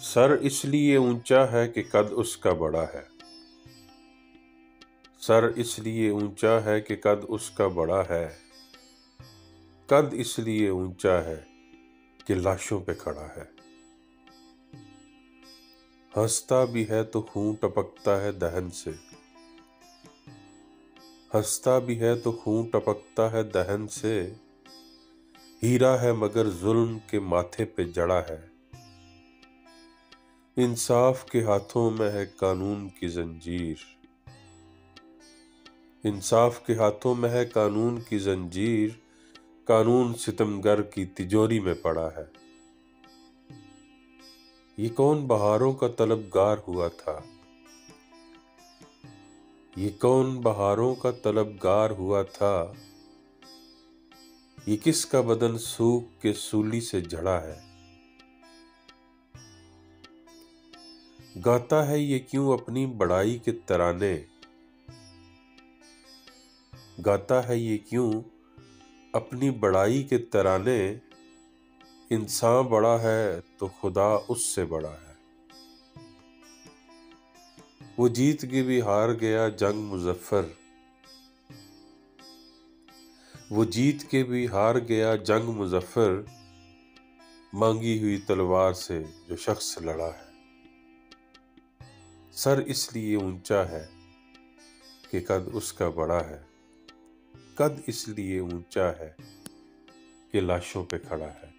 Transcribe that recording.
سر اس لیے اونچا ہے کہ قد اس کا بڑا ہے۔ سر اس لیے اونچا ہے کہ قد اس کا بڑا ہے۔ قد اس لیے اونچا ہے کہ لاشوں پہ کھڑا ہے۔ ہنستا بھی ہے تو خون ٹپکتا ہے دہن سے۔ ہنستا بھی ہے تو خون ٹپکتا ہے دہن سے۔ ہیرا ہے مگر ظلم کے ماتھے پہ جڑا ہے۔ انصاف کے ہاتھوں میں ہے قانون کی زنجیر۔ انصاف کے ہاتھوں میں ہے قانون کی زنجیر۔ قانون ستمگر کی تجوری میں پڑا ہے۔ یہ کون بہاروں کا طلبگار ہوا تھا؟ یہ کون بہاروں کا طلبگار ہوا تھا؟ یہ کس کا بدن سوکھ کے سولی سے جھڑا ہے؟ گاتا ہے یہ کیوں اپنی بڑائی کے ترانے؟ گاتا ہے یہ کیوں اپنی بڑائی کے ترانے؟ انسان بڑا ہے تو خدا اس سے بڑا ہے۔ وہ جیت کے بھی ہار گیا جنگ مظفر۔ وہ جیت کے بھی ہار گیا جنگ مظفر۔ مانگی ہوئی تلوار سے جو شخص لڑا ہے۔ سر اس لیے اونچا ہے کہ قد اس کا بڑا ہے۔ قد اس لیے اونچا ہے کہ لاشوں پہ کھڑا ہے۔